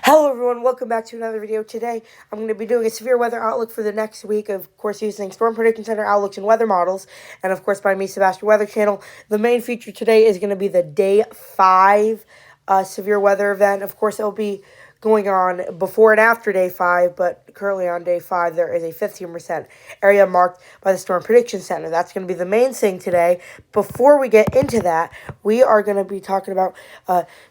Hello everyone, welcome back to another video. Today, I'm going to be doing a severe weather outlook for the next week, of course using Storm Prediction Center outlooks and weather models, and of course by me, Sebastian Weather Channel. The main feature today is going to be the Day 5 severe weather event. Of course, it will be going on before and after Day 5, but currently on Day 5, there is a 15% area marked by the Storm Prediction Center. That's going to be the main thing today. Before we get into that, we are going to be talking about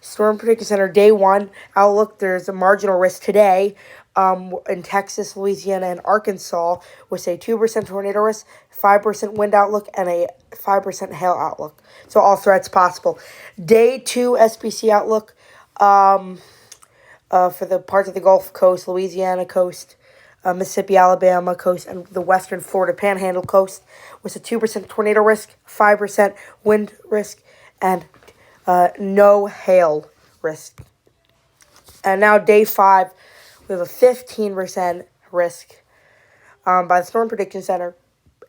Storm Prediction Center Day 1 outlook. There's a marginal risk today in Texas, Louisiana, and Arkansas with a 2% tornado risk, 5% wind outlook, and a 5% hail outlook. So all threats possible. Day 2 SPC outlook for the parts of the Gulf Coast, Louisiana coast, Mississippi, Alabama coast, and the western Florida Panhandle coast with a 2% tornado risk, 5% wind risk, and no hail risk. And now Day 5, we have a 15% risk by the Storm Prediction Center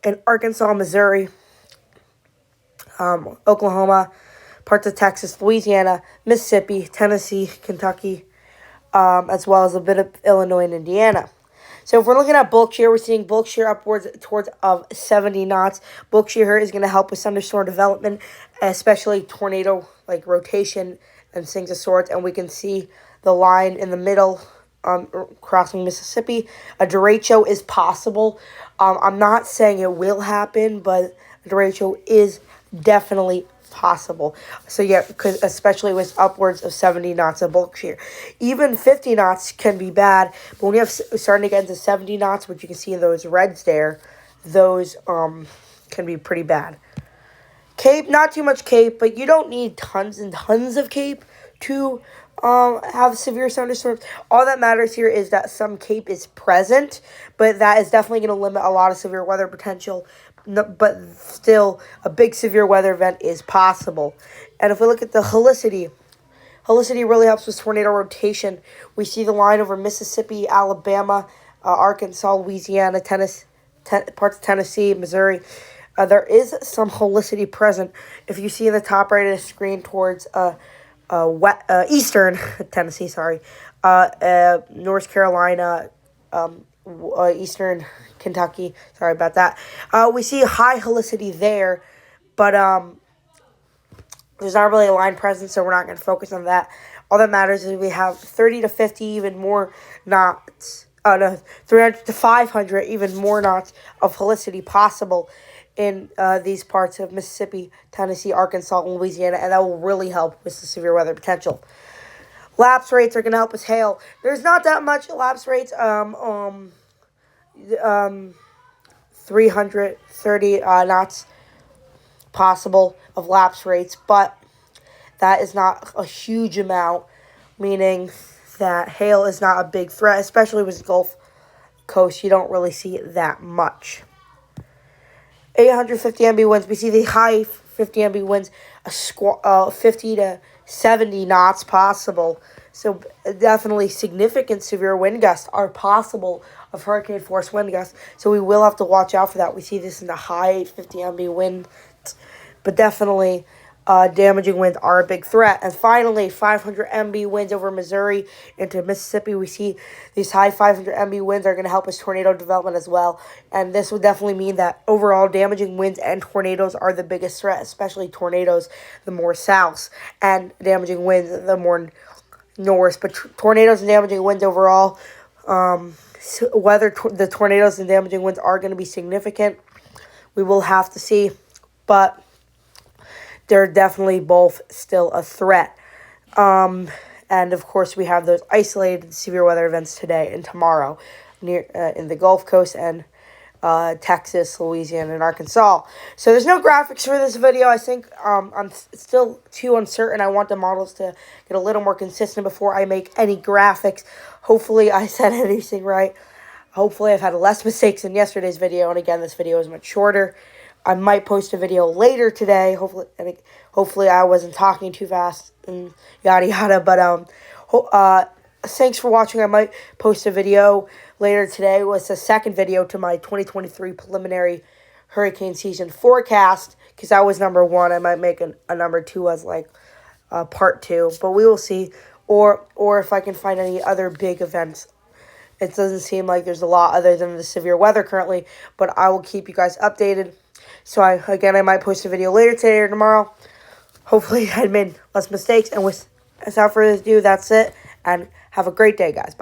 in Arkansas, Missouri, Oklahoma, parts of Texas, Louisiana, Mississippi, Tennessee, Kentucky, as well as a bit of Illinois and Indiana. So if we're looking at bulk shear, we're seeing bulk shear upwards towards of 70 knots. Bulk shear is going to help with thunderstorm development, especially tornado like rotation and things of sorts. And we can see the line in the middle crossing Mississippi. A derecho is possible. I'm not saying it will happen, but a derecho is definitely possible. So yeah, because especially with upwards of 70 knots of bulk shear. Even 50 knots can be bad, but when you have starting to get into 70 knots, which you can see in those reds there, those can be pretty bad. Cape, not too much cape, but you don't need tons and tons of cape to have severe thunderstorms. All that matters here is that some cape is present, but that is definitely going to limit a lot of severe weather potential. No, but still, a big severe weather event is possible. And if we look at the helicity really helps with tornado rotation. We see the line over Mississippi, Alabama, Arkansas, Louisiana, parts of Tennessee, Missouri. There is some helicity present. If you see in the top right of the screen towards eastern Tennessee, North Carolina, eastern Kentucky, sorry about that. We see high helicity there, but there's not really a line present, so we're not going to focus on that. All that matters is we have 30 to 50, even more knots, 300 to 500, even more knots of helicity possible in these parts of Mississippi, Tennessee, Arkansas, and Louisiana, and that will really help with the severe weather potential. Lapse rates are going to help with hail. There's not that much lapse rates. 330 knots possible of lapse rates, but that is not a huge amount, meaning that hail is not a big threat, especially with the Gulf Coast. You don't really see it that much. 850 MB winds. We see the high 50 MB winds, 50 to 70 knots possible. So definitely significant severe wind gusts are possible of hurricane force wind gusts. So we will have to watch out for that. We see this in the high 50 MB wind, but definitely damaging winds are a big threat. And finally, 500 MB winds over Missouri into Mississippi. We see these high 500 MB winds are going to help us tornado development as well. And this would definitely mean that overall damaging winds and tornadoes are the biggest threat, especially tornadoes the more south, and damaging winds the more north. But tornadoes and damaging winds overall, whether the tornadoes and damaging winds are going to be significant, we will have to see. But they're definitely both still a threat. And of course, we have those isolated severe weather events today and tomorrow near in the Gulf Coast and Texas, Louisiana, and Arkansas. So there's no graphics for this video. I think I'm still too uncertain. I want the models to get a little more consistent before I make any graphics. Hopefully I said anything right. Hopefully I've had less mistakes in yesterday's video. And again, this video is much shorter. I might post a video later today. Hopefully I wasn't talking too fast and yada yada. But thanks for watching. I might post a video later today. It was the second video to my 2023 preliminary hurricane season forecast, because that was number 1. I might make a number 2 as like part 2, but we will see or if I can find any other big events. It doesn't seem like there's a lot other than the severe weather currently, but I will keep you guys updated. So I might post a video later today or tomorrow. Hopefully I made less mistakes. And without further ado, that's it. And have a great day, guys. Bye.